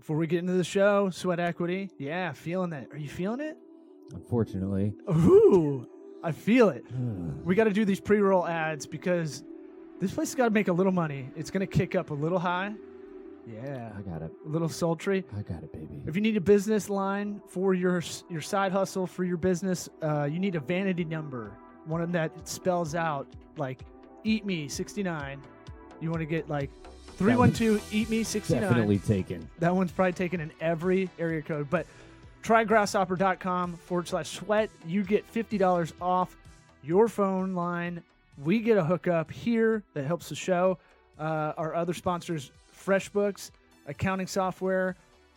Before we get into the show, sweat equity. Yeah, feeling that. Are you feeling it? Unfortunately. Ooh, I feel it. We got to do these pre-roll ads because this place has got to make a little money. It's going to kick up a little high. Yeah. I got it. A little sultry. I got it, baby. If you need a business line for your side hustle, for your business, you need a vanity number. One that spells out like Eat Me 69. You want to get like 312 Eat Me 69. Definitely taken. That one's probably taken in every area code. But try grasshopper.com/sweat. You get $50 off your phone line. We get a hookup here that helps the show. Our other sponsors, FreshBooks, accounting software.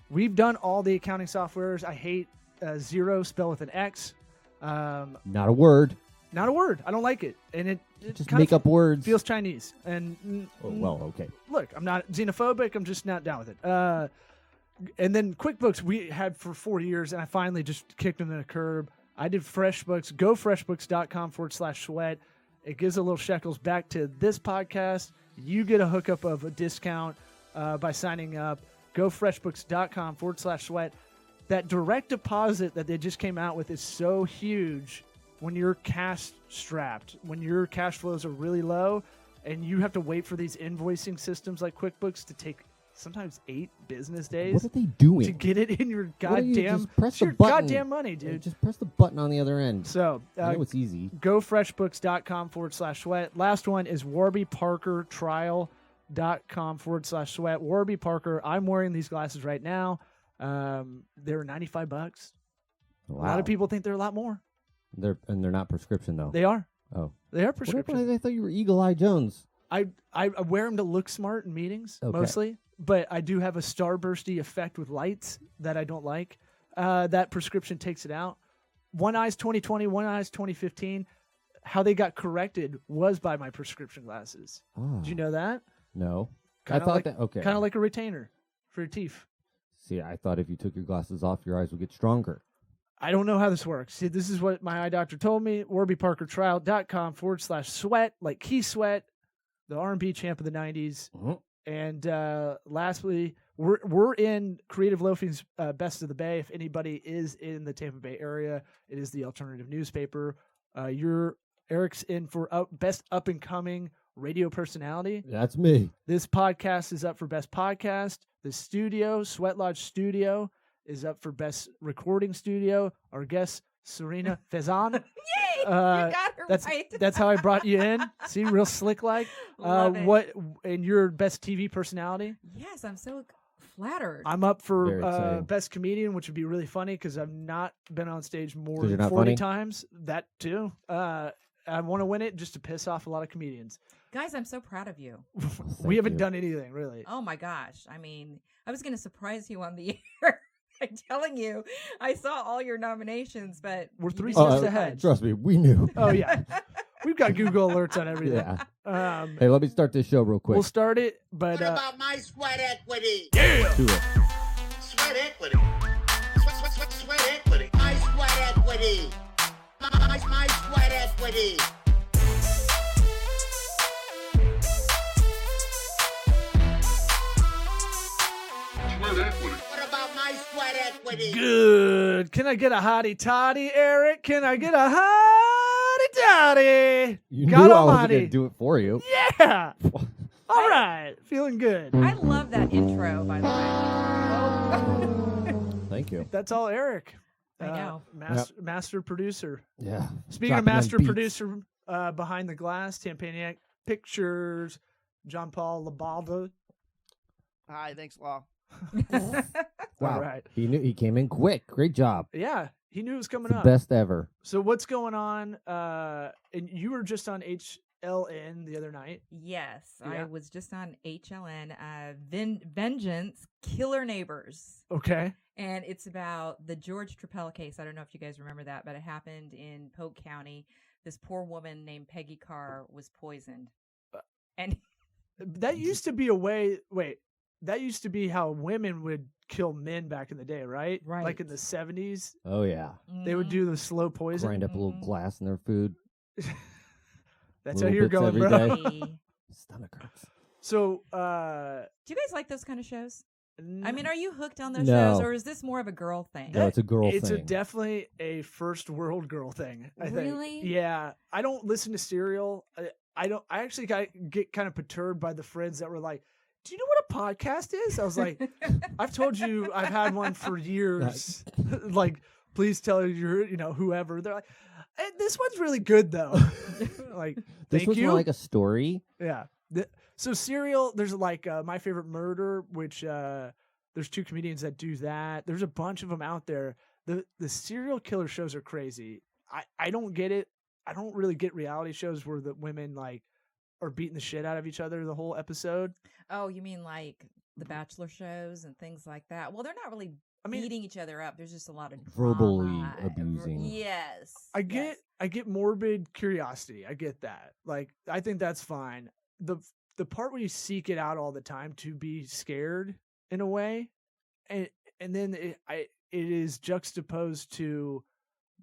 We've done all the accounting softwares. I hate Zero, spelled with an X. Not a word. Not a word. I don't like it. And it Just kind make of up words. feels Chinese. And Okay. look, I'm not xenophobic. I'm just not down with it. And then QuickBooks we had for 4 years, and I finally just kicked them to the curb. I did FreshBooks. Go freshbooks.com/sweat. It gives a little shekels back to this podcast. You get a hookup of a discount by signing up. Go freshbooks.com/sweat. That direct deposit that they just came out with is so huge when you're cash strapped, when your cash flows are really low, and you have to wait for these invoicing systems like QuickBooks to take sometimes 8 business days. What are they doing? To get it in your What are you- goddamn, just press it's the your button. goddamn money, dude. Just press the button on the other end. So I know it's easy. go freshbooks.com /sweat. Last one is warbyparkertrial.com /sweat. Warby Parker, I'm wearing these glasses right now. They're $95. Wow. A lot of people think they're a lot more. They're not prescription though. They are. Oh. They are What prescription. happened? I thought you were Eagle Eye Jones. I wear them to look smart in meetings, Okay. mostly. But I do have a starbursty effect with lights that I don't like. That prescription takes it out. One eye's 2020, one eye's 2015. How they got corrected was by my prescription glasses. Oh. Did you know that? No. Kinda I thought like, that. Okay. Kind of like a retainer for your teeth. See, I thought if you took your glasses off, your eyes would get stronger. I don't know how this works. See, this is what my eye doctor told me. WarbyParkerTrial.com /sweat, like Key Sweat, the R&B champ of the 90s. Mhm. And lastly, we're in Creative Loafing's Best of the Bay. If anybody is in the Tampa Bay area, it is the alternative newspaper. Eric's in for Best Up-and-Coming Radio Personality. That's me. This podcast is up for Best Podcast. The studio, Sweat Lodge Studio, is up for Best Recording Studio. Our guest, Serena Fezan. Yay! You got her right. That's how I brought you in. See, real slick like. Love it. What and your Best TV Personality? Yes, I'm so flattered. I'm up Very for exciting. Best Comedian, which would be really funny because I've not been on stage more 'Cause you're than not 40 funny? times. That too. I want to win it just to piss off a lot of comedians. Guys, I'm so proud of you. We haven't you. done anything really. Oh my gosh. I mean, I was going to surprise you on the air by telling you I saw all your nominations, but We're you 3 beat steps us ahead. Trust me, we knew. Oh yeah, we've got Google alerts on everything. Yeah. Hey, let me start this show real quick. We'll start it, but What about my sweat equity? Do it. Sweat equity. Sweat equity. My sweat equity. My sweat equity. What about my sweat equity? good. Can I get a hottie toddy, Eric? Can I get a hottie toddy? You God knew I wasn't almighty. going to do it for you. Yeah. All right. Feeling good. I love that intro, by the way. Thank you. That's all Eric. I know. Master producer. Yeah. Speaking of Dropping them master beats. producer, behind the glass, Tampaniac Pictures, John Paul Labalda. Hi, thanks, Law. Wow. All right. He knew he came in quick. Great job. Yeah, he knew it was coming The up. best ever. So what's going on? And you were just on HLN the other night. Yes, Yeah. I was just on HLN, Vengeance, Killer Neighbors. Okay. And it's about the George Trapella case. I don't know if you guys remember that, but it happened in Polk County. This poor woman named Peggy Carr was poisoned. And That used to be a way. Wait, that used to be how women would kill men back in the day, right? Right. Like in the 70s, Oh, yeah. they would do the slow poison. Grind up a little Mhm. glass in their food. That's how little you're bits going, every bro. day. Do Stomach hurts. So, you guys like those kind of shows? I mean, are you hooked on those No. shows, or is this more of a girl thing? No, it's a girl It's thing. definitely a first world girl thing. I think. Really? Yeah. I don't listen to Serial. I don't. I actually get kind of perturbed by the friends that were like, "Do you know what a podcast is?" I was like, "I've told you I've had one for years." Like, please tell your whoever. They're like, "This one's really good though." Like, This thank was you. more like a story. Yeah. So Serial, there's like My Favorite Murder, which there's 2 comedians that do that. There's a bunch of them out there. The serial killer shows are crazy. I don't get it. I don't really get reality shows where the women like are beating the shit out of each other the whole episode. Oh, you mean like the Bachelor shows and things like that? Well, they're not really I mean, beating each other up. There's just a lot of Verbally drama. abusing. Yes. I get morbid curiosity. I get that. Like, I think that's fine. The part where you seek it out all the time to be scared in a way, and then it is juxtaposed to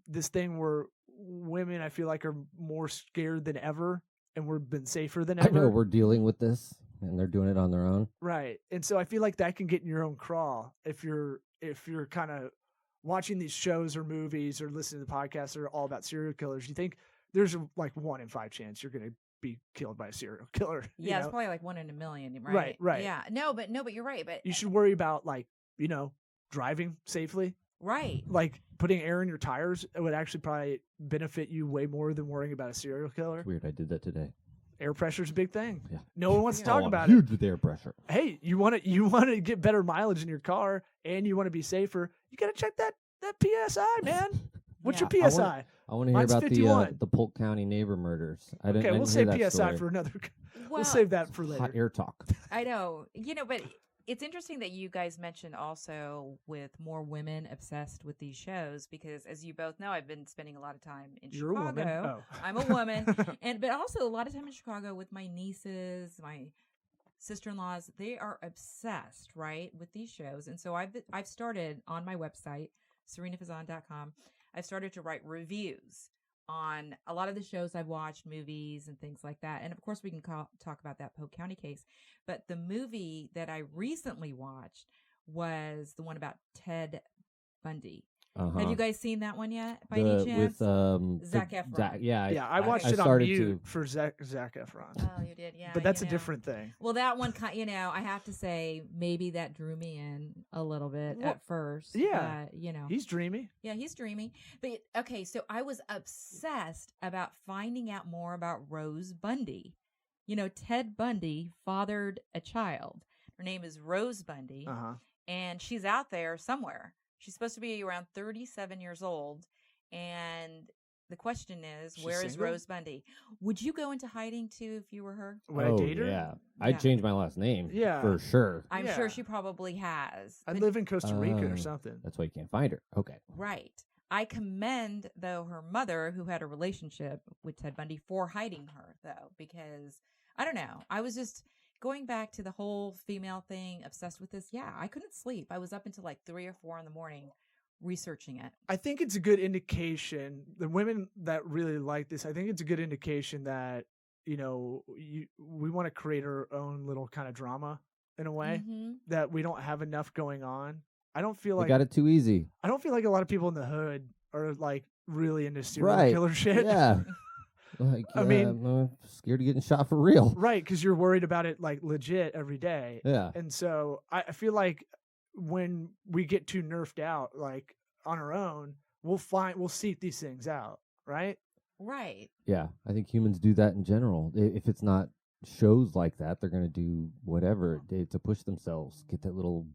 this thing where women I feel like are more scared than ever, and we've been safer than I know ever. we're dealing with this, and they're doing it on their own. Right. And so I feel like that can get in your own craw if you're kind of watching these shows or movies or listening to podcasts that are all about serial killers. You think there's like 1 in 5 chance you're going to be killed by a serial killer. Yeah, it's know? probably like 1 in a million, right? Right. Yeah. No, but you're right. But You should worry about like, driving safely. right. Like putting air in your tires, it would actually probably benefit you way more than worrying about a serial killer. It's weird. I did that today. Air pressure's a big thing. Yeah. No one wants to Yeah. talk I'm about it. huge with air pressure. Hey, you want to get better mileage in your car and you want to be safer, you got to check that PSI, man. What's Yeah. your PSI? I want to hear Mine's about 51. the Polk County neighbor murders. I didn't. Okay, I we'll didn't save hear that PSI story. for another. Well, We'll save that for Hot later. air talk. I know, but it's interesting that you guys mentioned also with more women obsessed with these shows because, as you both know, I've been spending a lot of time in You're a Chicago. woman. Oh. I'm a woman, but also a lot of time in Chicago with my nieces, my sister-in-laws. They are obsessed, right, with these shows, and so I've started on my website, serenafazan.com. I've started to write reviews on a lot of the shows I've watched, movies and things like that. And of course, we can talk about that Polk County case. But the movie that I recently watched was the one about Ted Bundy. Uh-huh. Have you guys seen that one yet, by any chance? With Zac Efron. yeah, I watched it on started mute to. for Zac Efron. Oh, you did, yeah. But that's you a know. different thing. Well, that one, I have to say, maybe that drew me in a little bit Well, at first. yeah. But, He's dreamy. Yeah, he's dreamy. But okay, so I was obsessed about finding out more about Rose Bundy. Ted Bundy fathered a child. Her name is Rose Bundy, Uh-huh. and she's out there somewhere. She's supposed to be around 37 years old, and the question is, She's where is single? Rose Bundy? Would you go into hiding too if you were her? Would I date her? Yeah, Yeah. I'd change my last name. Yeah. for sure. I'm Yeah. sure she probably has. I'd But- live in Costa Rica or Oh. something. That's why you can't find her. Okay. Right. I commend, though, her mother, who had a relationship with Ted Bundy, for hiding her, though, because I don't know. I was just going back to the whole female thing, obsessed with this. Yeah, I couldn't sleep. I was up until like 3 or 4 in the morning researching it. I think it's a good indication. The women that really like this, I think it's a good indication that we want to create our own little kind of drama in a way Mhm. that we don't have enough going on. I don't feel They like got it too easy. I don't feel like a lot of people in the hood are like really into serial Right. killer shit. Yeah. Like, I mean- I'm scared of getting shot for real. Right, because you're worried about it like legit every day. Yeah. And so I feel like when we get too nerfed out, like on our own, we'll seek these things out, right? Right. Yeah. I think humans do that in general. If it's not shows like that, they're going to do whatever to push themselves, get that little,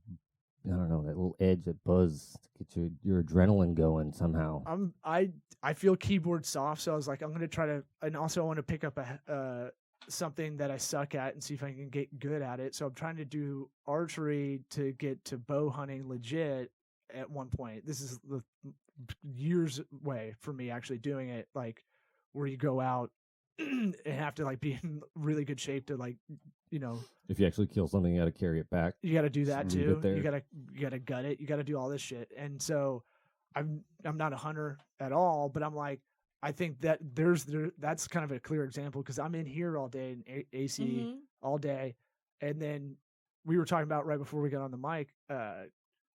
I don't know, that little edge, that buzz, get your adrenaline going somehow. I feel keyboard soft, so I was like, I'm gonna try to, and also I want to pick up something that I suck at and see if I can get good at it. So I'm trying to do archery to get to bow hunting legit at one point. This is the years away for me actually doing it, like where you go out and have to like be in really good shape to like, If you actually kill something, you got to carry it back. you got to do that Just leave too. it there. You gotta gut it. You got to do all this shit. And so I'm not a hunter at all, but I'm like, I think that that's kind of a clear example because I'm in here all day in AC Mhm. all day, and then we were talking about right before we got on the mic,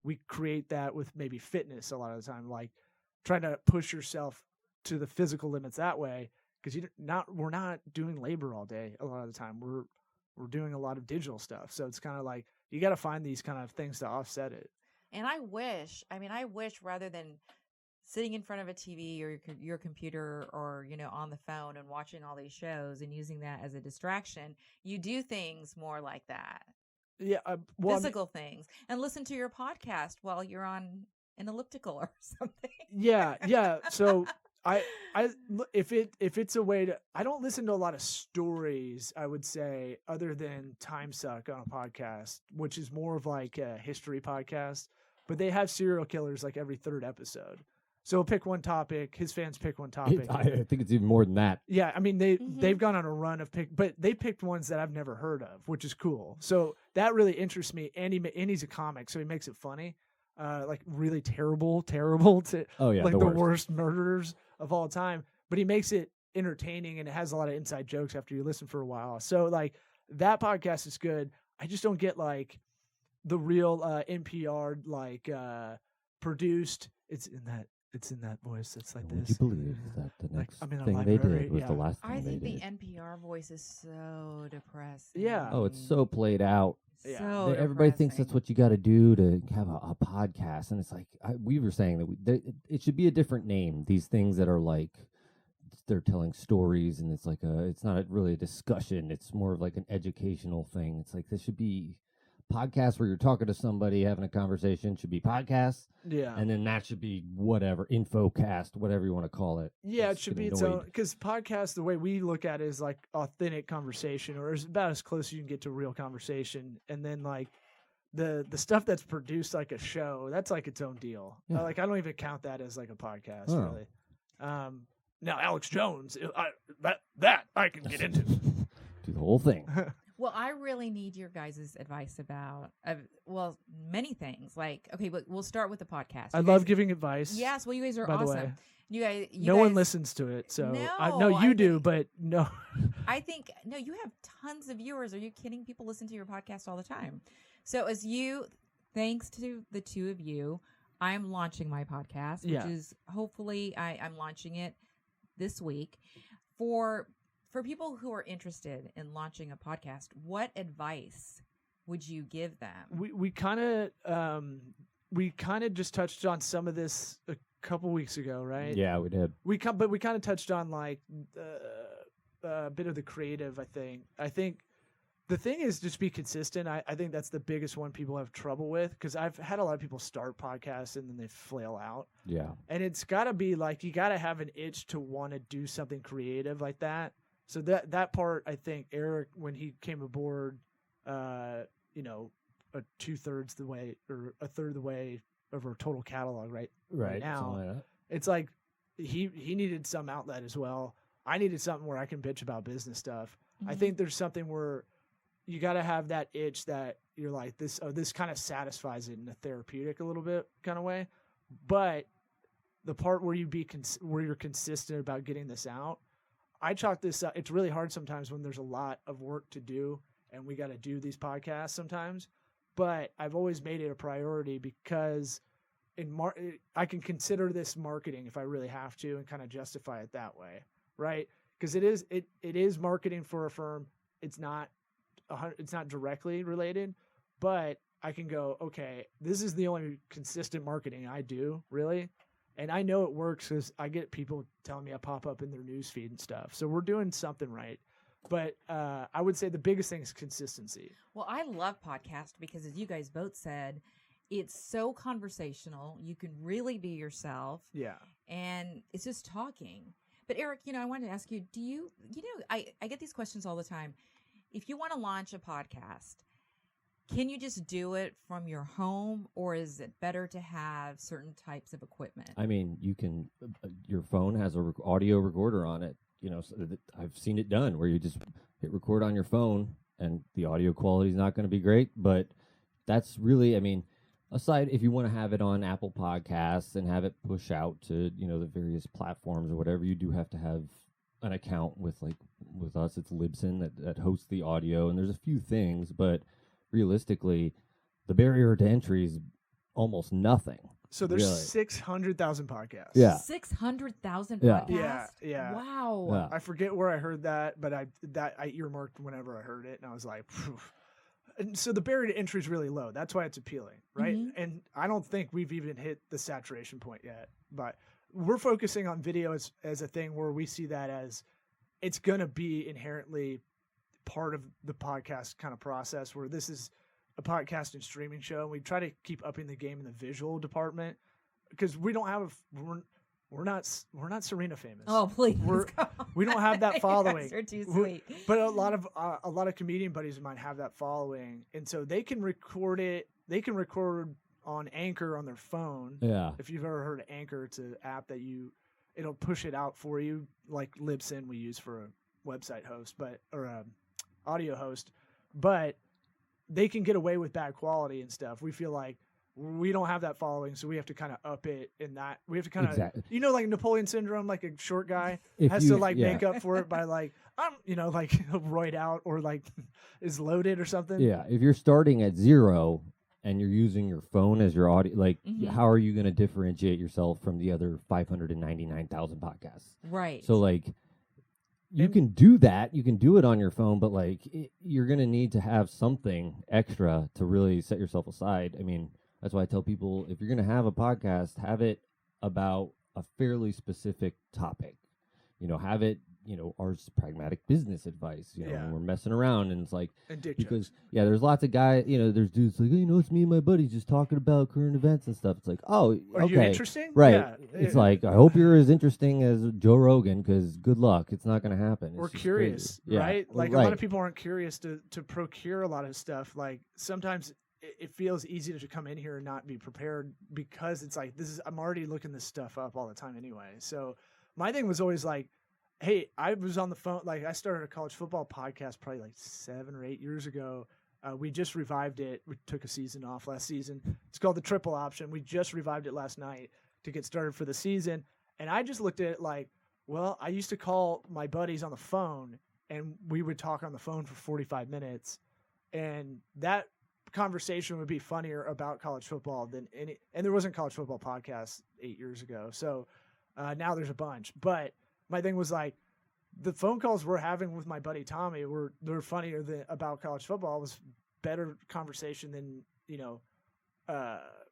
we create that with maybe fitness a lot of the time, like trying to push yourself to the physical limits that way, because we're not doing labor all day a lot of the time. We're doing a lot of digital stuff, so it's kind of like you got to find these kind of things to offset it. And I wish rather than sitting in front of a TV or your computer or, on the phone and watching all these shows and using that as a distraction, you do things more like that. Yeah. Physical things. And listen to your podcast while you're on an elliptical or something. Yeah. Yeah. So if it's a way to, I don't listen to a lot of stories, I would say, other than Time Suck on a podcast, which is more of like a history podcast, but they have serial killers like every third episode. So he'll pick one topic. His fans pick one topic. I think it's even more than that. Yeah, I mean they've gone on a run of but they picked ones that I've never heard of, which is cool. So that really interests me. And he's a comic, so he makes it funny, like really terrible to like the worst murderers of all time. But he makes it entertaining, and it has a lot of inside jokes after you listen for a while. So like that podcast is good. I just don't get like the real NPR like produced. It's in that voice. It's like Would this. you believe that the next I'm in a thing they library, did was yeah. the last thing I they think the did? NPR voice is so depressing. Yeah. Oh, it's so played out. Yeah. So Everybody thinks depressing. that's what you got to do to have a podcast, and it's like we were saying that it should be a different name. These things that are like they're telling stories, and it's like it's not really a discussion. It's more of like an educational thing. It's like this should be podcast where you're talking to somebody, having a conversation. Should be podcast, Yeah. and then that should be whatever infocast, whatever you want to call it. Yeah, it Just should get be its annoyed. own, because podcast, the way we look at it, is like authentic conversation, or is about as close as you can get to real conversation. And then like the stuff that's produced like a show, that's like its own deal. Yeah. Like I don't even count that as like a podcast, Oh. really. Now Alex Jones, that I can get into. Do the whole thing. Well, I really need your guys' advice about, many things. Like, okay, but we'll start with the podcast. I You love guys- giving advice. Yes, well, you guys are by the awesome. way. You No one guys- listens to it, so No, no, I you do, think- but no. I think you have tons of viewers. Are you kidding? People listen to your podcast all the time. So thanks to the two of you, I'm launching my podcast, which Yeah. is hopefully I'm launching it this week. For people who are interested in launching a podcast, what advice would you give them? We kind of just touched on some of this a couple weeks ago, right? Yeah, we did. But we kind of touched on like a bit of the creative. I think the thing is just be consistent. I think that's the biggest one people have trouble with, because I've had a lot of people start podcasts and then they flail out. Yeah. And it's got to be like you got to have an itch to want to do something creative like that. So that part, I think Eric, when he came aboard, a 2/3 the way or a third of the way of our total catalog right now, something like that. it's like he needed some outlet as well. I needed something where I can bitch about business stuff. I think there's something where you got to have that itch that you're like this kind of satisfies it in a therapeutic a little bit kind of way. But the part where where you're consistent about getting this out, I chalk this up. It's really hard sometimes when there's a lot of work to do and we got to do these podcasts sometimes. But I've always made it a priority because I can consider this marketing if I really have to and kind of justify it that way, right? Because it is marketing for a firm. It's not directly related, but I can go, okay, this is the only consistent marketing I do, really. And I know it works because I get people telling me I pop up in their news feed and stuff. So we're doing something right. But I would say the biggest thing is consistency. Well, I love podcasts because, as you guys both said, it's so conversational. You can really be yourself. Yeah. And it's just talking. But Eric, I wanted to ask you, I get these questions all the time. If you want to launch a podcast, can you just do it from your home, or is it better to have certain types of equipment? I mean, you can. Your phone has a audio recorder on it. So I've seen it done where you just hit record on your phone, and the audio quality is not going to be great. But that's really, I mean, aside if you want to have it on Apple Podcasts and have it push out to the various platforms or whatever, you do have to have an account with us. It's Libsyn that hosts the audio, and there's a few things, but realistically, the barrier to entry is almost nothing. So there's Really? 600,000 podcasts. Yeah. 600,000 Yeah. podcasts. Yeah. Wow. Yeah. I forget where I heard that, but I earmarked whenever I heard it, and I was like, phew. And so the barrier to entry is really low. That's why it's appealing, right? Mhm. And I don't think we've even hit the saturation point yet. But we're focusing on video as a thing where we see that as it's going to be inherently part of the podcast kind of process, where this is a podcast and streaming show. And we try to keep upping the game in the visual department because we don't have we're not Serena famous. Oh, please. We don't have that following. You guys are too We- sweet. But a lot of comedian buddies of mine have that following, and so they can record it. They can record on Anchor on their phone. Yeah. If you've ever heard of Anchor, it's an app that it'll push it out for you, like Libsyn we use for a website host, or a audio host. But they can get away with bad quality and stuff. We feel like we don't have that following, so we have to kind of up it in that. We have to kind of, Exactly. like Napoleon syndrome, like a short guy If has you- to yeah. make up for it by like roid out or like is loaded or something. Yeah, if you're starting at 0 and you're using your phone as your audio, like Mhm. how are you going to differentiate yourself from the other 599,000 podcasts? Right. So like you And- can do that, you can do it on your phone, but like you're going to need to have something extra to really set yourself aside. I mean, that's why I tell people if you're going to have a podcast, have it about a fairly specific topic. Have it, ours pragmatic business advice, Yeah. when we're messing around and it's like, And dick because jokes. there's lots of guys, there's dudes like, it's me and my buddies just talking about current events and stuff. It's like, oh, Are okay, you interesting? right. Yeah. It's like, I hope you're as interesting as Joe Rogan, because good luck, it's not going to happen. We're It's just curious, crazy. Yeah, right? Like right. a lot of people aren't curious to procure a lot of stuff. Like sometimes it feels easy to come in here and not be prepared because it's like I'm already looking this stuff up all the time anyway. So my thing was always like, hey, I was on the phone. Like I started a college football podcast probably like 7 or 8 years ago. We just revived it. We took a season off last season. It's called The Triple Option. We just revived it last night to get started for the season. And I just looked at it like, well, I used to call my buddies on the phone and we would talk on the phone for 45 minutes. And that conversation would be funnier about college football than any, and there wasn't college football podcasts 8 years ago. So now there's a bunch, but my thing was like the phone calls we're having with my buddy Tommy they're funnier about college football. It was better conversation than,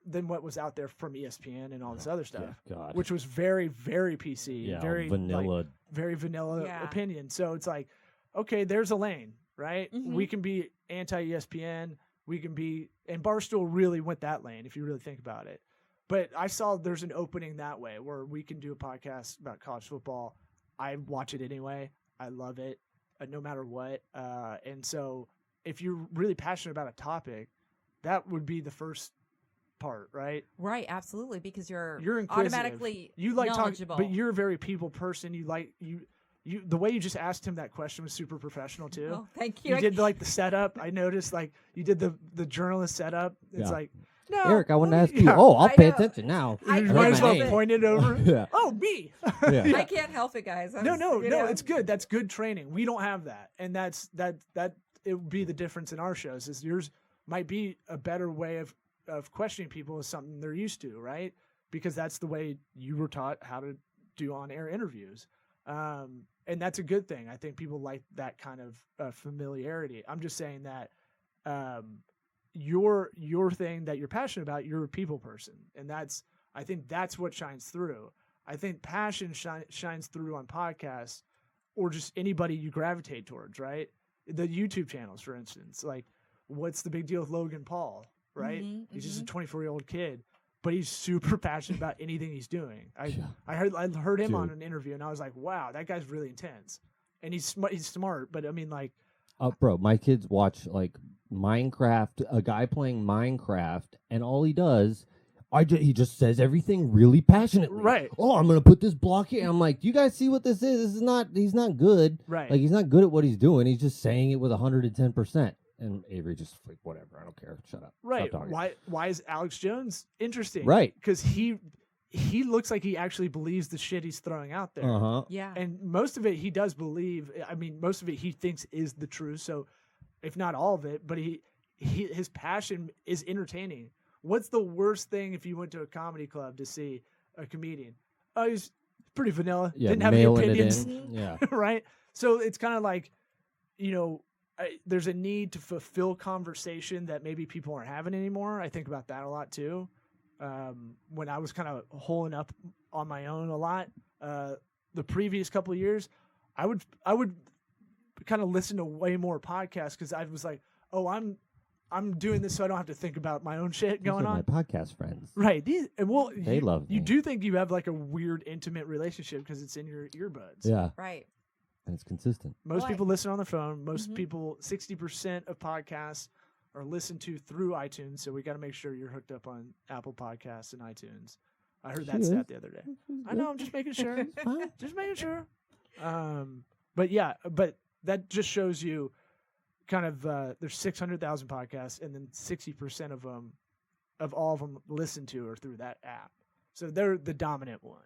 than what was out there from ESPN and all this other stuff, Yeah, God. which was very, very PC, Yeah, very vanilla. like, very vanilla Yeah. opinion. So it's like, okay, there's a lane, right? Mhm. We can be anti-ESPN. We can be, and Barstool really went that lane if you really think about it. But I saw there's an opening that way where we can do a podcast about college football. I watch it anyway. I love it, no matter what. And so if you're really passionate about a topic, that would be the first part, right? Right, absolutely, because you're inquisitive. automatically You like talking, knowledgeable. but you're a very people person. You like you the way you just asked him that question was super professional too. Oh, thank you. You did like the setup. I noticed like you did the journalist setup. It's Yeah. like, no, Eric, I want to let ask me- you. yeah. Oh, I'll I pay know. attention now. I- You I might as well love it. point it over. Yeah. Oh, me. Yeah. I can't help it, guys. No, it's good. That's good training. We don't have that, and that it would be the difference in our shows. Is yours might be a better way of questioning people is something they're used to, right? Because that's the way you were taught how to do on-air interviews, and that's a good thing. I think people like that kind of familiarity. I'm just saying that your thing that you're passionate about, you're a people person, and I think that's what shines through. I think passion shines through on podcasts or just anybody you gravitate towards, right? The YouTube channels, for instance, like what's the big deal with Logan Paul, right? Mhm, He's just a 24-year-old kid, but he's super passionate about anything he's doing. I heard him on Dude. an interview and I was like, wow, that guy's really intense. And he's smart, but I mean like, Bro, my kids watch like Minecraft, a guy playing Minecraft, and all he does, he just says everything really passionately. Right. Oh, I'm gonna put this block here. I'm like, do you guys see what this is? He's not good. right. Like he's not good at what he's doing. He's just saying it with 110%. And Avery just like, whatever, I don't care. Shut up. Right. Stop talking. Why is Alex Jones interesting? Right. Because he looks like he actually believes the shit he's throwing out there. Uh-huh. Yeah. And most of it he does believe. I mean, most of it he thinks is the truth. So if not all of it, but his passion is entertaining. What's the worst thing if you went to a comedy club to see a comedian? Oh, he's pretty vanilla. Yeah, Didn't have any mailing it opinions, in. Yeah. right? So it's kind of like, there's a need to fulfill conversation that maybe people aren't having anymore. I think about that a lot too. When I was kind of holing up on my own a lot, the previous couple of years, I would kind of listen to way more podcasts because I was like, oh, I'm doing this so I don't have to think about my own shit These going are on. my podcast friends. Right. They love me. You do think you have like a weird intimate relationship because it's in your earbuds. Yeah. Right. And it's consistent. Most Well, people listen on their phone. Most Mhm. people, 60% of podcasts are listened to through iTunes. So we got to make sure you're hooked up on Apple Podcasts and iTunes. I heard that She stat is. the other day. I know. I'm just making sure. It's fine. Just making sure. But that just shows you kind of there's 600,000 podcasts, and then 60% of them, of all of them listened to are through that app. So they're the dominant one.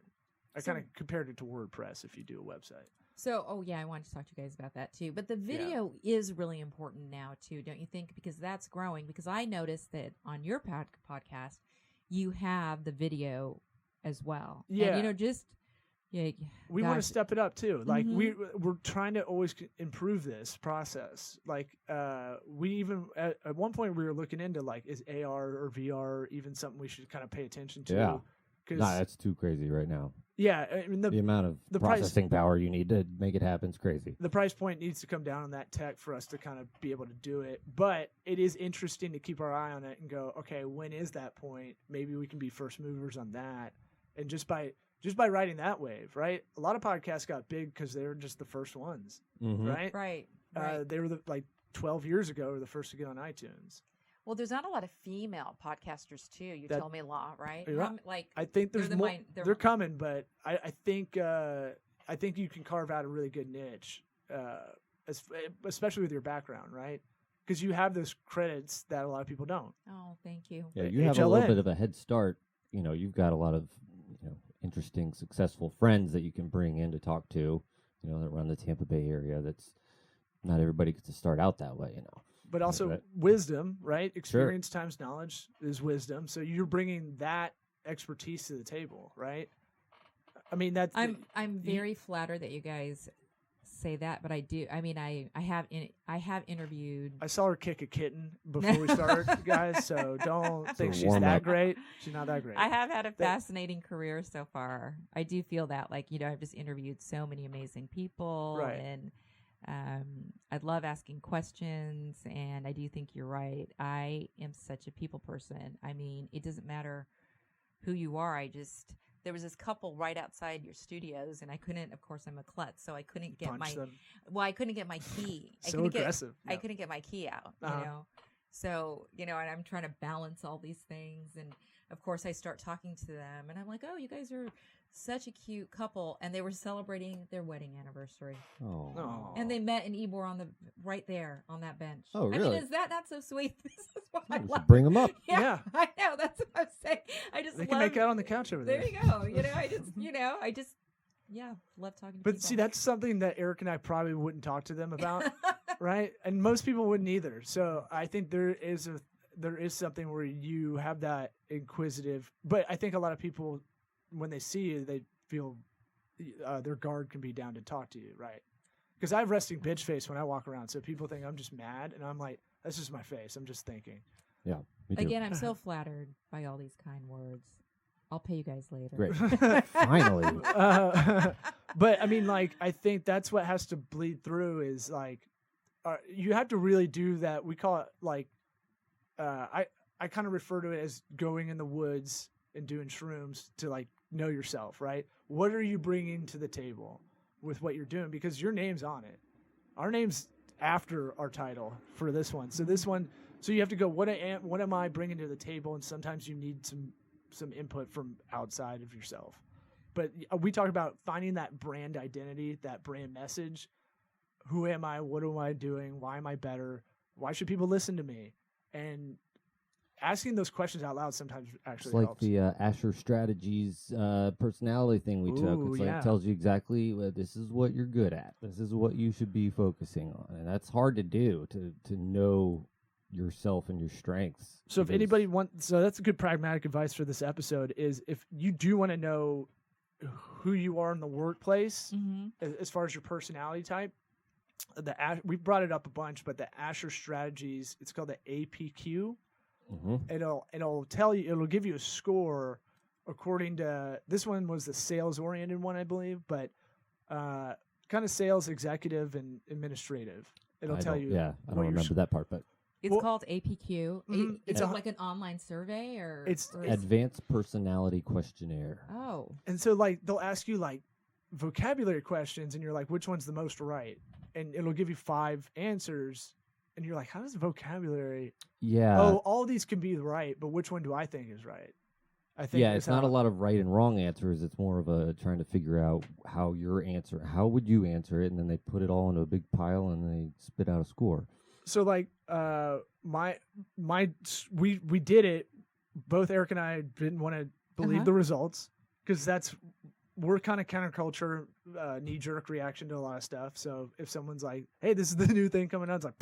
I So- kind of compared it to WordPress if you do a website. So, I wanted to talk to you guys about that too. But the video is really important now too, don't you think? Because that's growing. Because I noticed that on your podcast, you have the video as well. Yeah. And, We want to gosh. step it up too. Like Mhm. we're trying to always improve this process. Like we even at one point we were looking into like, is AR or VR even something we should kind of pay attention to? Yeah. 'Cause- Nah, that's too crazy right now. yeah, I mean The amount of the price- processing power you need to make it happen is crazy. the price point needs to come down on that tech for us to kind of be able to do it. But it is interesting to keep our eye on it and go, okay, when is that point? Maybe we can be first movers on that. And just by riding that wave, right? A lot of podcasts got big because they were just the first ones, Mm-hmm. right? Right. Right. They were like 12 years ago, were the first to get on iTunes. Well, there's not a lot of female podcasters too. You That- tell me, Law, right? You're right. Like, I think They're there's the more. min- they're- They're coming, but I think you can carve out a really good niche, especially with your background, right? Because you have those credits that a lot of people don't. oh, thank you. Yeah, you have a little HLN. bit of a head start. You've got a lot of interesting, successful friends that you can bring in to talk to. That run the Tampa Bay area. That's not everybody gets to start out that way. But also Right. wisdom, right? Experience times knowledge is wisdom. So you're bringing that expertise to the table, right? I mean, that's I'm very flattered that you guys say that, but I do. I mean, I have interviewed. I saw her kick a kitten before we started, guys. So don't think a she's warm that up. great. She's not that great. I have had a fascinating career so far. I do feel that, I've just interviewed so many amazing people, Right. and I love asking questions. And I do think you're right. I am such a people person. I mean, it doesn't matter who you are. There was this couple right outside your studios, and I couldn't. Of course, I'm a klutz, so I couldn't get Punch them. I couldn't get my key. I So couldn't aggressive. I Yeah. couldn't get my key out, Uh-huh. So, and I'm trying to balance all these things. And of course, I start talking to them, and I'm like, oh, you guys are such a cute couple. And they were celebrating their wedding anniversary. Oh. Aw. And they met in Ybor right there on that bench. Oh, I really? mean, is that not so sweet? This is what I We love. should bring them up. Yeah. I know. That's what I'm saying. I just They love can make out on the couch over there. There you go. I just love talking to But people. see, that's something that Eric and I probably wouldn't talk to them about, right? And most people wouldn't either. So I think there is something where you have that inquisitive. But I think a lot of people, when they see you, they feel their guard can be down to talk to you, right? Because I have resting bitch face when I walk around, so people think I'm just mad, and I'm like, that's just my face. I'm just thinking. Yeah. Me too. Again, I'm so flattered by all these kind words. I'll pay you guys later. Great. Finally. But I mean, I think that's what has to bleed through is you have to really do that. We call it I kind of refer to it as going in the woods and doing shrooms to know yourself, right? What are you bringing to the table with what you're doing? Because your name's on it. Our name's after our title for this one. So so you have to go, what am I bringing to the table? And sometimes you need some input from outside of yourself. But we talk about finding that brand identity, that brand message. Who am I? What am I doing? Why am I better? Why should people listen to me? And asking those questions out loud sometimes actually It's like helps. the Asher Strategies personality thing we took. Ooh, It's yeah. it tells you exactly this is what you're good at. This is what you should be focusing on, and that's hard to do to know yourself and your strengths. So if because- anybody wants, so that's a good pragmatic advice for this episode is if you do want to know who you are in the workplace, as far as your personality type, we brought it up a bunch, but the Asher strategies, it's called the APQ. It'll tell you, it'll give you a score according to, this one was the sales oriented one, I believe, but kind of sales, executive, and administrative. It'll tell you. Yeah, I don't remember that part, but It's called APQ. It's like an online survey, or it's Advanced Personality Questionnaire. Oh, and so like they'll ask you like vocabulary questions, and you're like, which one's the most right? And it'll give you 5 answers, and you're like, how does vocabulary? Yeah. Oh, all these can be right, but which one do I think is right? I think Yeah, it's not a lot of right and wrong answers. It's more of a trying to figure out how how would you answer it, and then they put it all into a big pile and they spit out a score. So like we did it. Both Eric and I didn't want to believe the results because we're kind of counterculture, knee jerk reaction to a lot of stuff. So if someone's like, "Hey, this is the new thing coming out," it's like,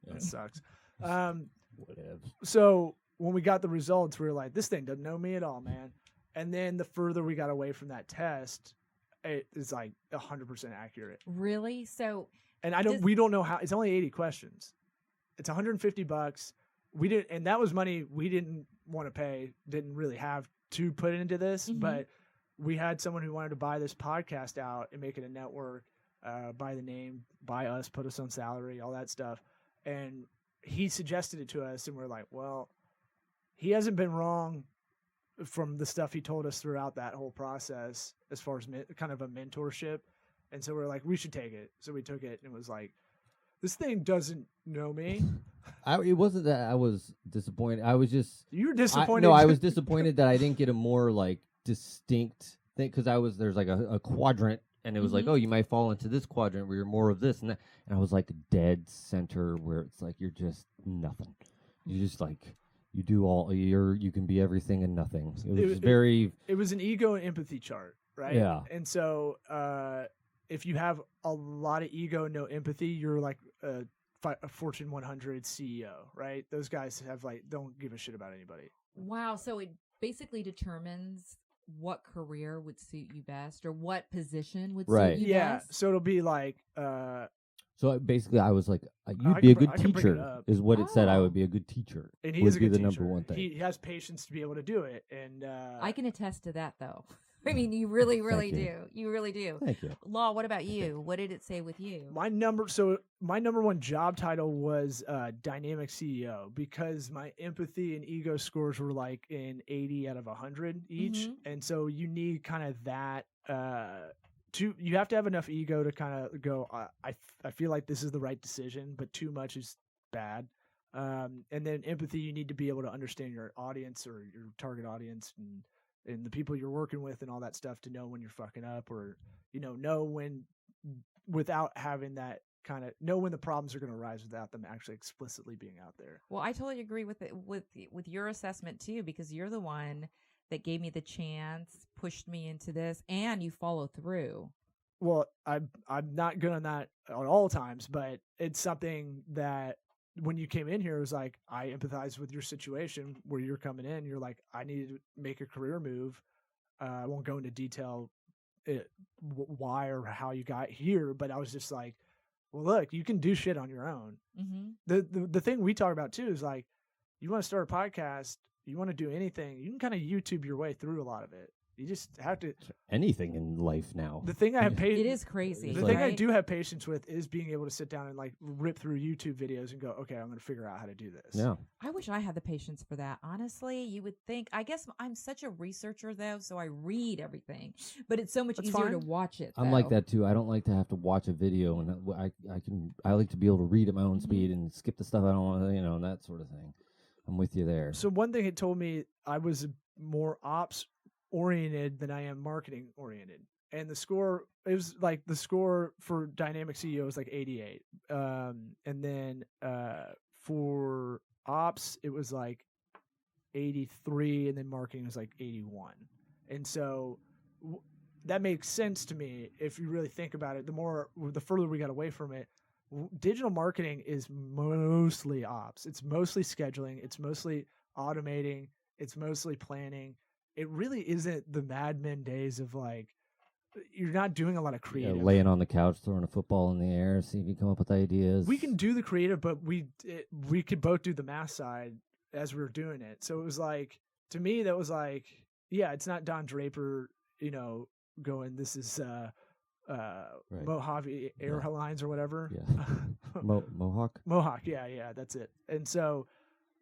that sucks. Whatever. So when we got the results, we were like, "This thing doesn't know me at all, man." And then the further we got away from that test, it is like 100% accurate. really? So And we don't know how. It's only 80 questions. It's $150. We didn't, and that was money we didn't want to pay. Didn't really have to put into this, but we had someone who wanted to buy this podcast out and make it a network, buy the name, buy us, put us on salary, all that stuff. And he suggested it to us, and we're like, well, he hasn't been wrong from the stuff he told us throughout that whole process as far as kind of a mentorship. And so we're like, we should take it. So we took it, and it was like, this thing doesn't know me. It wasn't that I was disappointed. I was just You were disappointed. I was disappointed that I didn't get a more like distinct thing because there's like a quadrant, and it was like, oh, you might fall into this quadrant where you're more of this and that, and I was like dead center where it's like you're just nothing. You just like you do all you can be everything and nothing. It was an ego and empathy chart, right? Yeah. And so if you have a lot of ego, no empathy, you're like a Fortune 100 CEO, right? Those guys don't give a shit about anybody. wow. So it basically determines what career would suit you best, or what position would suit you Yeah. best. So it'll be like So basically, I was like, I "You'd be a can good bring it teacher," up. is what it said. I Oh. would be a good teacher. and he would is a be good the teacher. number one thing. He has patience to be able to do it, and I can attest to that, though. I mean, you really, really Thank you. do. You really do. Thank you. Law, what about you? What did it say with you? my number one job title was dynamic CEO because my empathy and ego scores were like in 80 out of 100 each, and so you need kind of that. You have to have enough ego to kind of go. I feel like this is the right decision, but too much is bad. And then empathy, you need to be able to understand your audience or your target audience and the people you're working with and all that stuff to know when you're fucking up, or know when, without having that kind of know when the problems are going to arise without them actually explicitly being out there. Well, I totally agree with it, with your assessment too, because you're the one that gave me the chance, pushed me into this, and you follow through. Well, I'm not good on that at all times, but it's something that when you came in here, it was like, I empathize with your situation where you're coming in. You're like, I need to make a career move. I won't go into detail why or how you got here, but I was just like, well, look, you can do shit on your own. The thing we talk about too is like, you want to start a podcast, you want to do anything, you can kind of YouTube your way through a lot of it. You just have to. Anything in life now. The thing I have It is crazy. The It's thing I right? do have patience with is being able to sit down and like rip through YouTube videos and go, okay, I'm going to figure out how to do this. Yeah. I wish I had the patience for that. Honestly, you would think. I guess I'm such a researcher though, so I read everything. But it's so much That's easier to fine. watch it. I'm like though. that too. I don't like to have to watch a video, and I like to be able to read at my own Mhm. speed and skip the stuff I don't want to, and that sort of thing. I'm with you there. So one thing it told me, I was more ops oriented than I am marketing oriented. And the score, it was like the score for dynamic CEO was like 88. And then for ops, it was like 83. And then marketing was like 81. And so that makes sense to me if you really think about it. The further we got away from it, digital marketing is mostly ops. It's mostly scheduling. It's mostly automating. It's mostly planning. It really isn't the Mad Men days of like, you're not doing a lot of Yeah, creative. laying on the couch, throwing a football in the air, see if you come up with ideas. We can do the creative, but we could both do the math side as we were doing it. So it was like, to me, that was like, yeah, it's not Don Draper, going, this is Mojave Airlines or whatever. Yeah. Mohawk? Mohawk, yeah, that's it. And so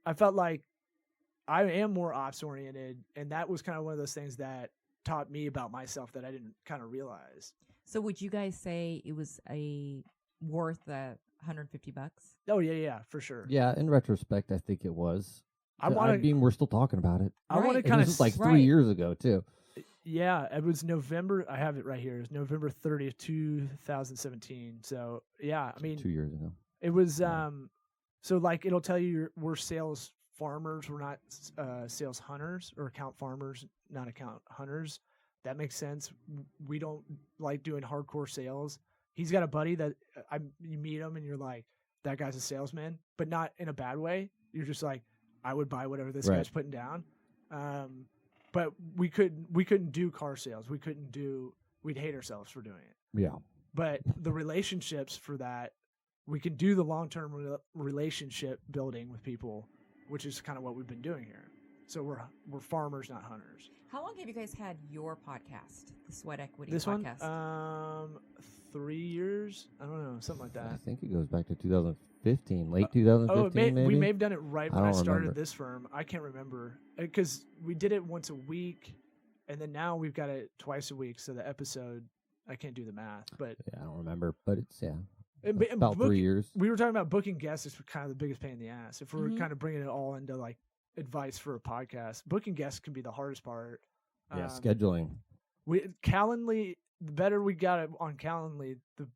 I felt like I am more ops oriented, and that was kind of one of those things that taught me about myself that I didn't kind of realize. So would you guys say it was worth $150? Oh yeah, for sure. Yeah, in retrospect, I think it was. We're still talking about it. I want to Right. kind This of was like 3 Right. years ago, too. Yeah, it was November. I have it right here. It was November 30th, 2017. So yeah, I mean, 2 years ago. it was Yeah. so like it'll tell you we're sales farmers, we're not sales hunters, or account farmers, not account hunters. That makes sense. We don't like doing hardcore sales. He's got a buddy that you meet him and you're like, that guy's a salesman, but not in a bad way. You're just like, I would buy whatever this Right. guy's putting down. But we couldn't do car sales. We'd hate ourselves for doing it. Yeah. But the relationships for that, we can do the long-term relationship building with people, which is kind of what we've been doing here. So we're farmers, not hunters. How long have you guys had your podcast, the Sweat Equity This podcast? one, 3 years. I don't know, something like I that. think it goes back to 2015, late 2015, maybe. We may have done it right when I I don't started remember. this firm. I can't remember because we did it once a week, and then now we've got it twice a week. So the episode, I can't do the math, but Yeah, I don't remember, but it's, yeah. and About 3 years. We were talking about booking guests is kind of the biggest pain in the ass. If we're Mhm. kind of bringing it all into like advice for a podcast, booking guests can be the hardest part. Yeah, scheduling. Calendly, the better we got it on Calendly, the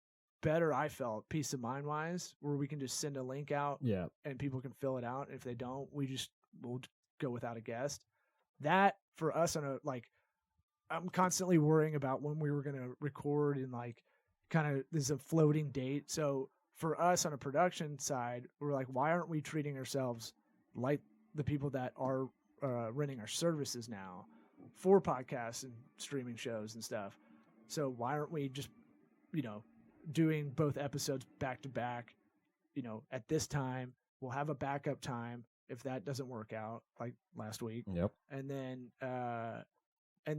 better I felt peace of mind wise, where we can just send a link out Yeah. and people can fill it out. If they don't, we'll go without a guest. That for us I'm constantly worrying about when we were going to record and like kind of there's a floating date. So for us on a production side, we're like, why aren't we treating ourselves like the people that are renting our services now for podcasts and streaming shows and stuff? So why aren't we just, doing both episodes back to back, at this time? We'll have a backup time if that doesn't work out, like last week. Yep. And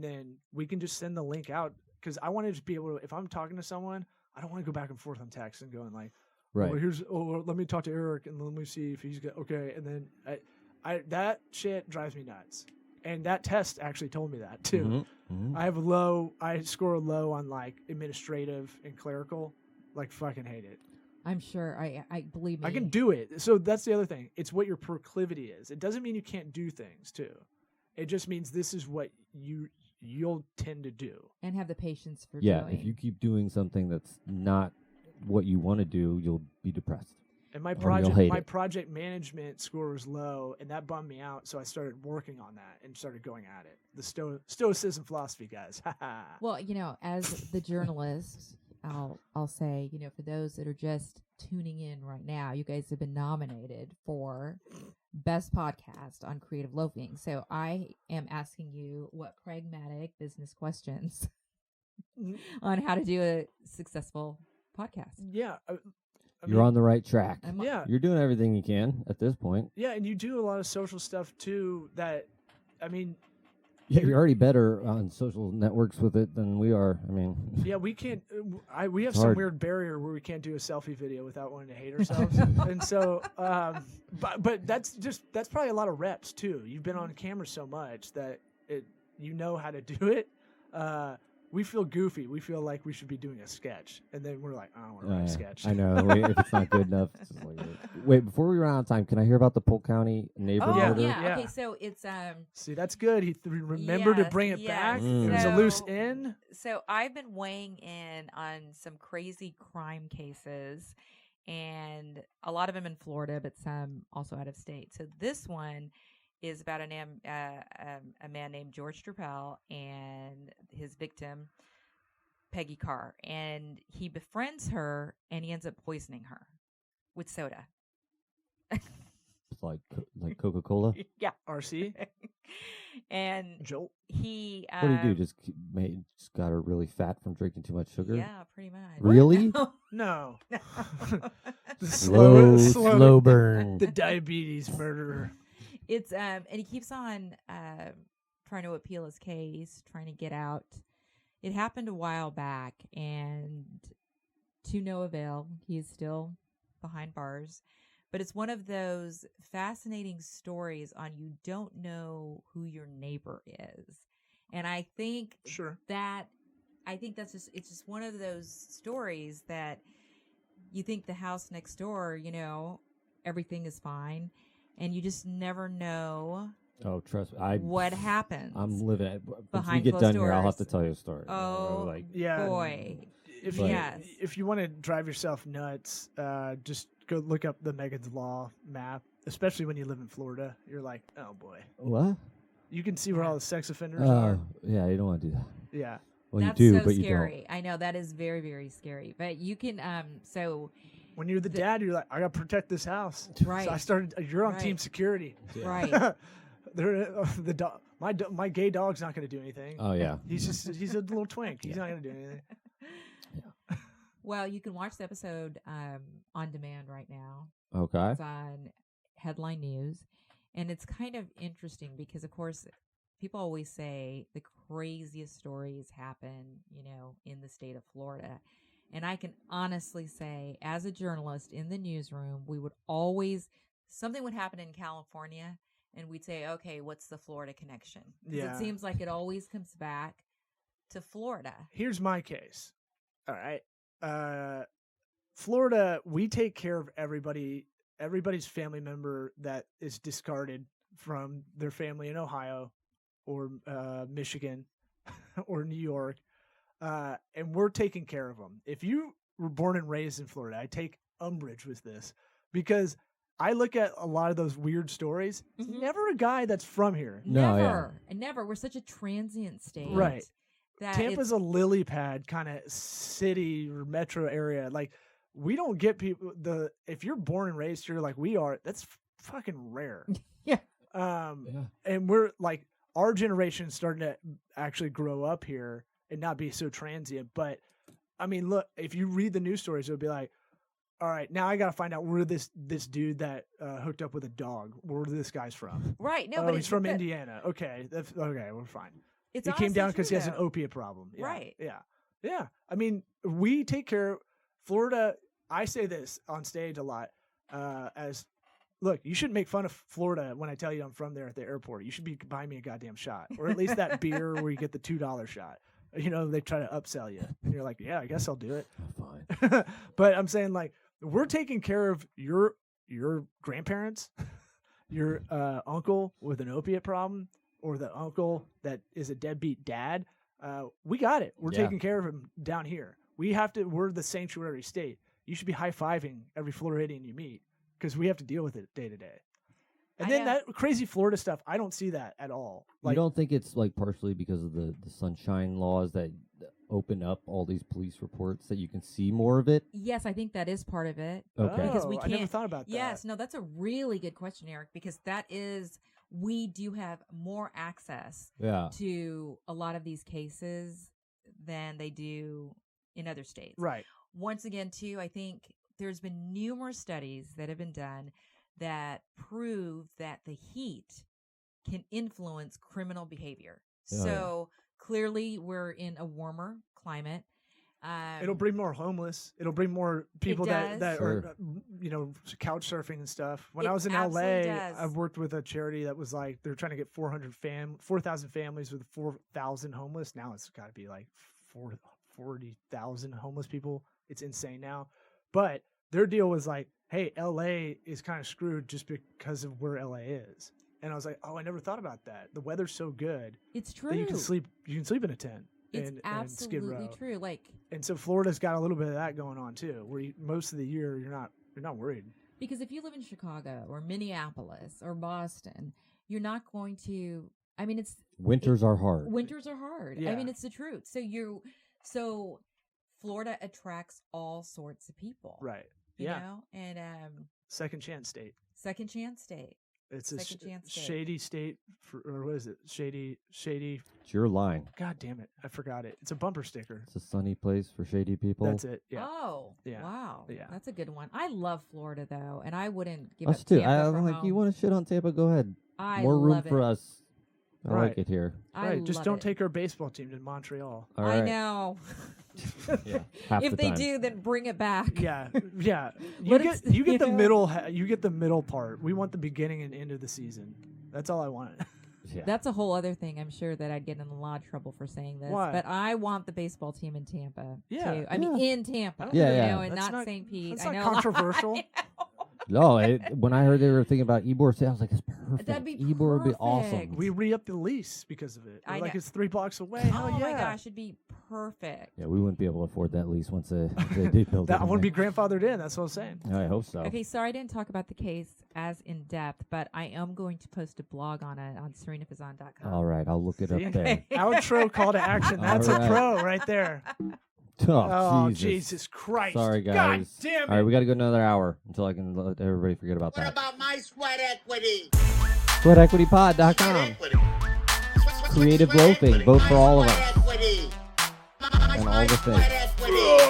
then we can just send the link out, because I want to just be able to, if I'm talking to someone, I don't want to go back and forth on text and going like, Right. let me talk to Eric and let me see if he's got, okay. And then I that shit drives me nuts. And that test actually told me that too. Mhm, mhm. I score low on like administrative and clerical, like fucking hate it. I'm sure. I believe me. I can do it. So that's the other thing. It's what your proclivity is. It doesn't mean you can't do things too. It just means this is what you'll tend to do. and have the patience for Yeah, doing. if you keep doing something that's not what you want to do, you'll be depressed. And my Or you'll hate it. project management score was low, and that bummed me out. So I started working on that and started going at it. The stoicism philosophy, guys. Well, as the journalist, I'll say, for those that are just tuning in right now, you guys have been nominated for Best Podcast on Creative Loafing. So I am asking you what pragmatic business questions on how to do a successful podcast. Yeah. You're on the right track. Yeah. You're doing everything you can at this point. Yeah, and you do a lot of social stuff too. That, I mean, Yeah, you're already better on social networks with it than we are. I mean, yeah, we can't. We have It's some hard. weird barrier where we can't do a selfie video without wanting to hate ourselves. And so, but that's probably a lot of reps too. You've been on camera so much that you know how to do it. We feel goofy. We feel like we should be doing a sketch, and then we're like, I don't want to write a sketch. I know. If it's not good enough. It's just like, wait, before we run out of time, can I hear about the Polk County neighbor Oh, Yeah. murder? yeah. Yeah. Okay, so it's See, that's good. He remembered to Yes, bring it yes. back. Mm. It was a loose So- end. So I've been weighing in on some crazy crime cases, and a lot of them in Florida, but some also out of state. So this one is about a man named George Drupal and his victim, Peggy Carr, and he befriends her, and he ends up poisoning her with soda. Like Coca-Cola. Yeah. RC And Jolt. he What do you do? Just just got her really fat from drinking too much sugar? Yeah, pretty much. Really? No. The Slow burn. The diabetes murderer. It's and he keeps on trying to appeal his case, trying to get out. It happened a while back, and to no avail. He's still behind bars. But it's one of those fascinating stories on you don't know who your neighbor is. And I think Sure. it's just one of those stories that you think the house next door, everything is fine, and you just never know Oh, trust me. what happens. I'm living it. Once we behind get closed done here, I'll have doors. to tell you a story. Oh, Yeah. boy. If But- you Yes. if you want to drive yourself nuts, just go look up the Megan's Law map. Especially when you live in Florida, you're like, oh boy, What? you can see where all the sex offenders Oh, are. yeah, you don't want to do that. Yeah. Well, That's you do, so but scary. you I know that is very, very scary. But you can so When you're the dad, you're like, I got to protect this house. right. So I started. You're on team Right. security. Right. The dog. My gay dog's not going to do anything. don't. Oh, yeah. He's a little twink. He's not going to do anything. Well, you can watch the episode on demand right now. Okay. It's on Headline News. And it's kind of interesting because, of course, people always say the craziest stories happen, in the state of Florida. And I can honestly say, as a journalist in the newsroom, we would always, something would happen in California, and we'd say, okay, what's the Florida connection? 'Cause Yeah. it seems like it always comes back to Florida. Here's my case. All right. Florida, we take care of everybody's family member that is discarded from their family in Ohio or Michigan or New York. And we're taking care of them. If you were born and raised in Florida, I take umbrage with this because I look at a lot of those weird stories. It's Mhm. never a guy that's from here. No, yeah. Never. And never. We're such a transient state. Right. That Tampa's a lily pad kind of city or metro area. Like we don't get people if you're born and raised here like we are, that's fucking rare. Yeah. Yeah. And we're like our generation's starting to actually grow up here and not be so transient. But I mean, look, if you read the news stories, it would be like, all right, now I got to find out where this dude that hooked up with a dog, where this guy's from. Right. No, Oh, but he's from Indiana. Okay, okay, we're fine. It's He came honestly down because he true, has an though. opiate problem. Yeah, Right. Yeah. I mean, we take care. Florida. I say this on stage a lot. Look, you shouldn't make fun of Florida when I tell you I'm from there at the airport. You should be buying me a goddamn shot, or at least that beer where you get the $2 shot. They try to upsell you, and you're like, yeah, I guess I'll do it. Fine. But I'm saying like we're taking care of your grandparents, your uncle with an opiate problem, or the uncle that is a deadbeat dad. We got it. We're Yeah. taking care of him down here. We're the sanctuary state. You should be high-fiving every Floridian you meet because we have to deal with it day to day. And I then know. that crazy Florida stuff, I don't see that at all. Like, you don't think it's like partially because of the sunshine laws that open up all these police reports that you can see more of it? Yes, I think that is part of it. Okay. Because we I never can't- thought about that. Yes, no, that's a really good question, Eric, because we do have more access Yeah. to a lot of these cases than they do in other states. Right. Once again, too, I think there's been numerous studies that have been done that prove that the heat can influence criminal behavior. Oh, yeah. So clearly we're in a warmer climate. It'll bring more homeless. It'll bring more people that does. are, couch surfing and stuff. When It I was in absolutely LA, does. I've worked with a charity that was like, they're trying to get 4,000 families with 4,000 homeless. Now it's got to be like 40,000 homeless people. It's insane now. But their deal was like, hey, LA is kind of screwed just because of where LA is. And I was like, oh, I never thought about that. The weather's so good It's true. that you can sleep in a tent. It's in Skid absolutely Row. true. Like, And so Florida's got a little bit of that going on too, where most of the year you're not worried. because if you live in Chicago or Minneapolis or Boston, you're not going to. I mean, Winters are hard. winters are hard. I Yeah. mean, it's the truth. So So Florida attracts all sorts of people. Right. You Yeah. know? And Second chance state. second chance state. It's a Second chance state. shady state, or what is it? Shady. It's your line. God damn it! I forgot it. It's a bumper sticker. It's a sunny place for shady people. That's it. Yeah. Oh, Yeah. wow. Yeah. That's a good one. I love Florida though, and I wouldn't give Us up too. Tampa I'm for like, home. you want to shit on Tampa? Go ahead. I More room love for it. us. I Right. like it here. I Right. Just love don't it. take our baseball team to Montreal. All I right. know. Yeah. Half If the they time. do, then bring it back. Yeah. Yeah. You Let get it- you get the you know? middle. You get the middle part. We want the beginning and end of the season. That's all I want. Yeah. That's a whole other thing. I'm sure that I'd get in a lot of trouble for saying this. Why? But I want the baseball team in Tampa. Yeah. Too. I mean, in Tampa. Yeah, you yeah. know, and That's not not- St. Pete. That's I not know. controversial. No, when I heard they were thinking about Ybor City, I was like, it's perfect. That'd be Ybor would be awesome. perfect. We re-upped the lease because of it. I Like know. it's 3 blocks away. Oh Hell yeah. my gosh, it'd be perfect. Yeah, we wouldn't be able to afford that lease once they did build That it. I want to be grandfathered in. That's what I'm saying. I hope so. Okay, sorry I didn't talk about the case as in depth, but I am going to post a blog on it on serenafazan.com. All right, I'll look it See? up there. Outro call to action. That's All a right. pro right there. Oh, Oh, Jesus. Jesus Christ. Sorry, guys. God damn it. All right, we got to go another hour until I can let everybody forget about What that. about my sweat equity? SweatEquityPod.com. Equity. Creative loafing. Vote for all of us. Equity. And all the things. Sweat equity.